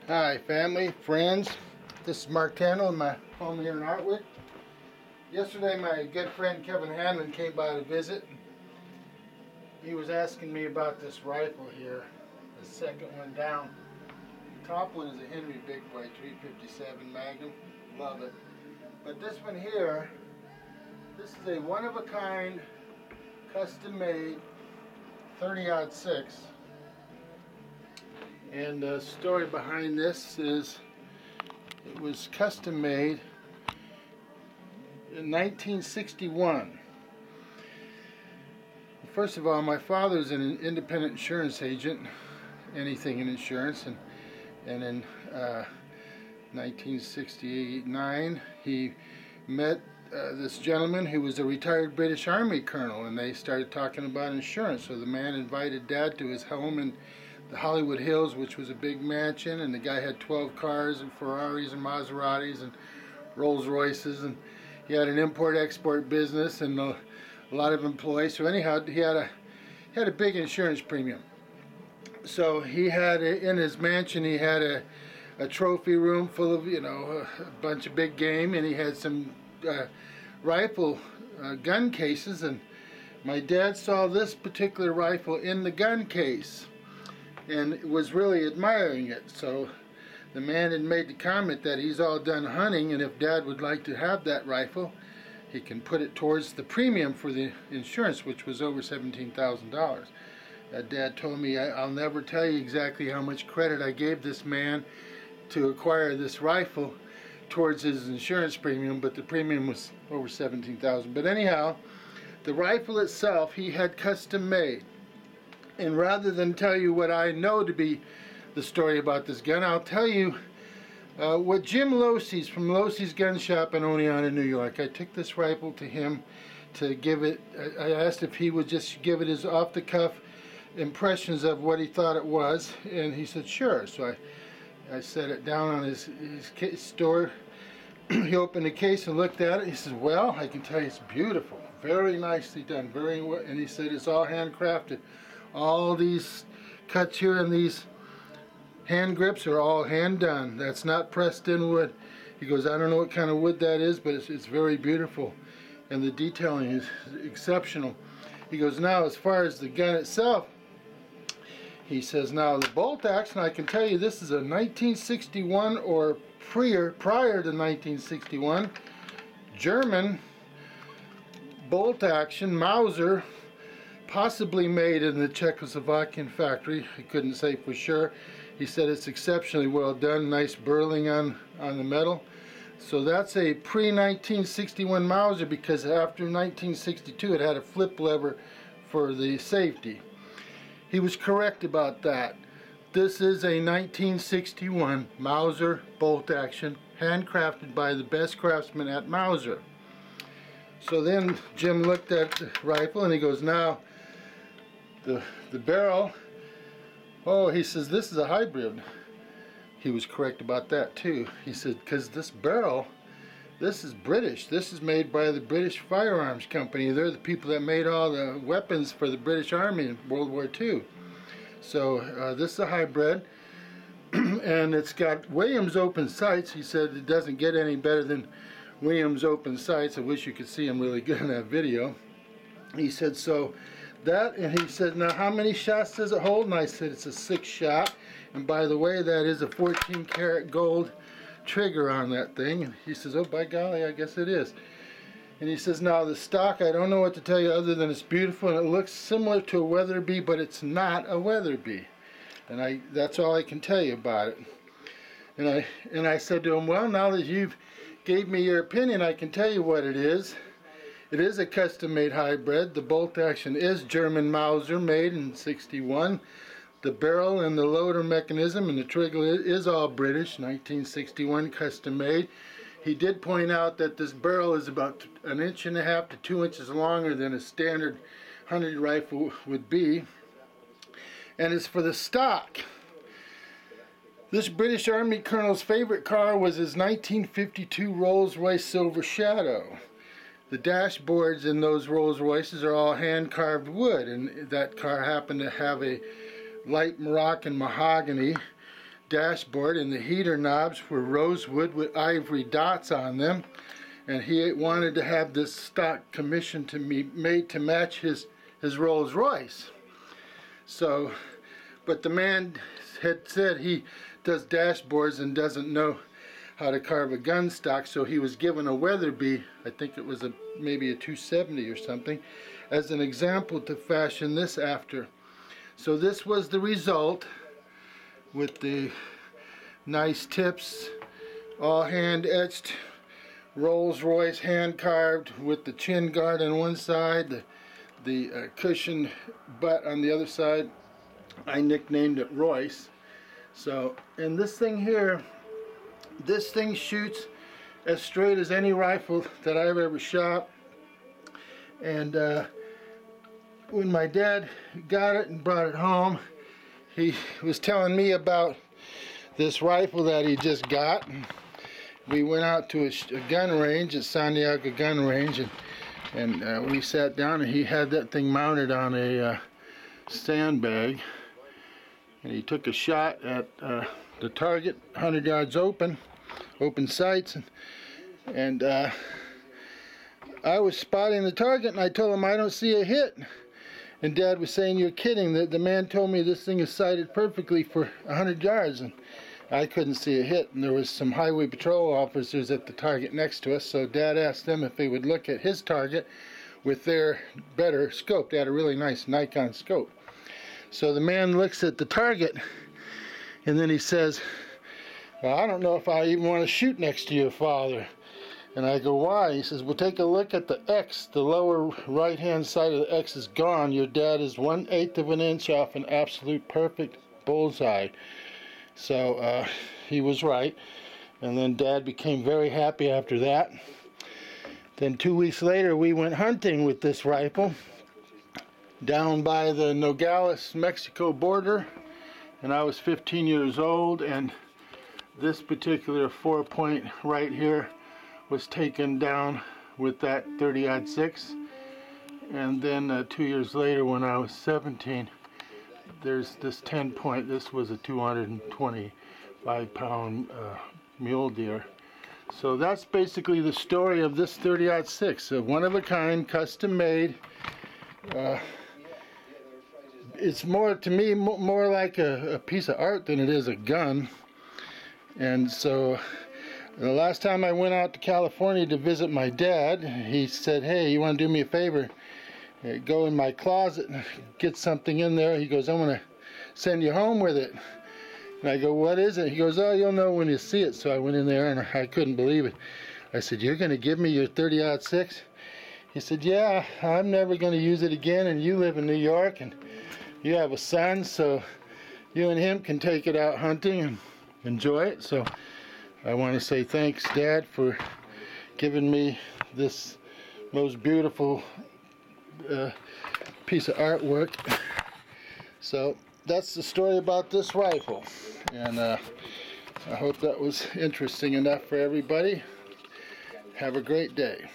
Hi family, friends, this is Mark Tano in my home here in Hartwick. Yesterday my good friend Kevin Hanlon came by to visit. He was asking me about this rifle here, the second one down. The top one is a Henry Big Boy 357 Magnum, love it. But this one here, this is a one-of-a-kind, custom-made 30-06. And the story behind this is it was custom made in 1961. First of all, my father's an independent insurance agent, anything in insurance, and in 1969 he met this gentleman who was a retired British Army colonel, and they started talking about insurance. So the man invited Dad to his home in the Hollywood Hills, which was a big mansion, and the guy had 12 cars and Ferraris and Maseratis and Rolls Royces, and he had an import-export business and a lot of employees. So anyhow, he had a big insurance premium. So he had in his mansion, he had a trophy room full of, a bunch of big game, and he had some rifle gun cases, and my dad saw this particular rifle in the gun case and was really admiring it. So the man had made the comment that he's all done hunting, and if Dad would like to have that rifle, he can put it towards the premium for the insurance, which was over $17,000. Dad told me, I'll never tell you exactly how much credit I gave this man to acquire this rifle towards his insurance premium, but the premium was over $17,000. But anyhow, the rifle itself he had custom made. And rather than tell you what I know to be the story about this gun, I'll tell you what Jim Losey's from Losey's Gun Shop in Oneonta, New York. I took this rifle to him to give it, I asked if he would just give it his off-the-cuff impressions of what he thought it was, and he said sure. So I set it down on his store. He opened the case and looked at it. He says, well, I can tell you it's beautiful, very nicely done, very well. And he said it's all handcrafted. All these cuts here and these hand grips are all hand done. That's not pressed in wood. He goes, I don't know what kind of wood that is, but it's very beautiful, and the detailing is exceptional. He goes, now as far as the gun itself, he says, now the bolt action, I can tell you this is a 1961 or prior to 1961 German bolt action Mauser, possibly made in the Czechoslovakian factory. He couldn't say for sure. He said it's exceptionally well done, nice burling on the metal. So that's a pre-1961 Mauser, because after 1962 it had a flip lever for the safety. He was correct about that. This is a 1961 Mauser bolt action, handcrafted by the best craftsman at Mauser. So then Jim looked at the rifle and he goes, now the barrel, oh, he says this is a hybrid. He was correct about that too. He said, because this barrel, this is British. This is made by the British Firearms Company. They're the people that made all the weapons for the British Army in World War II. So this is a hybrid, and it's got Williams open sights. He said it doesn't get any better than Williams open sights. I wish you could see him really good in that video. He said, so that, and he said, now how many shots does it hold? And I said it's a 6-shot. And by the way, that is a 14 karat gold trigger on that thing. And he says, oh, by golly, I guess it is. And he says, now the stock, I don't know what to tell you other than it's beautiful, and it looks similar to a Weatherby, but it's not a Weatherby. And that's all I can tell you about it. And I said to him, well, now that you've gave me your opinion, I can tell you what it is. It is a custom-made hybrid. The bolt action is German Mauser, made in '61. The barrel and the loader mechanism and the trigger is all British, 1961, custom-made. He did point out that this barrel is about 1.5 inches to 2 inches longer than a standard 100 rifle would be. And as for the stock, this British Army colonel's favorite car was his 1952 Rolls Royce Silver Shadow. The dashboards in those Rolls Royces are all hand-carved wood, and that car happened to have a light Moroccan mahogany dashboard, and the heater knobs were rosewood with ivory dots on them, and he wanted to have this stock commissioned to be made to match his Rolls Royce. So, but the man had said he does dashboards and doesn't know how to carve a gun stock, so he was given a Weatherby, I think it was maybe a 270 or something, as an example to fashion this after. So this was the result, with the nice tips, all hand etched, Rolls Royce hand carved with the chin guard on one side, the cushion butt on the other side. I nicknamed it Royce. So, and this thing here, this thing shoots as straight as any rifle that I've ever shot. And when my dad got it and brought it home, he was telling me about this rifle that he just got. And we went out to a gun range at Santiago gun range, and we sat down, and he had that thing mounted on a sandbag, and he took a shot at the target, 100 yards open sights, and I was spotting the target, and I told him I don't see a hit. And Dad was saying, you're kidding. The man told me this thing is sighted perfectly for 100 yards, and I couldn't see a hit. And there was some highway patrol officers at the target next to us, so Dad asked them if they would look at his target with their better scope. They had a really nice Nikon scope. So the man looks at the target, and then he says, well, I don't know if I even want to shoot next to your father. And I go, why? He says, well, take a look at the X. The lower right-hand side of the X is gone. Your dad is 1/8 of an inch off an absolute perfect bullseye. So he was right. And then Dad became very happy after that. Then 2 weeks later, we went hunting with this rifle down by the Nogales-Mexico border. And I was 15 years old. And this particular 4-point right here was taken down with that 30-06, and then 2 years later, when I was 17, there's this 10-point. This was a 225-pound mule deer. So that's basically the story of this 30-06, a one-of-a-kind, custom-made. It's more, to me, more like a piece of art than it is a gun. And so the last time I went out to California to visit my dad, he said, hey, you want to do me a favor? Go in my closet and get something in there. He goes, I'm going to send you home with it. And I go, what is it? He goes, oh, you'll know when you see it. So I went in there, and I couldn't believe it. I said, you're going to give me your 30-06? He said, yeah, I'm never going to use it again, and you live in New York, and you have a son, so you and him can take it out hunting and enjoy it. So I want to say thanks, Dad, for giving me this most beautiful piece of artwork. So that's the story about this rifle, and I hope that was interesting enough for everybody. Have a great day.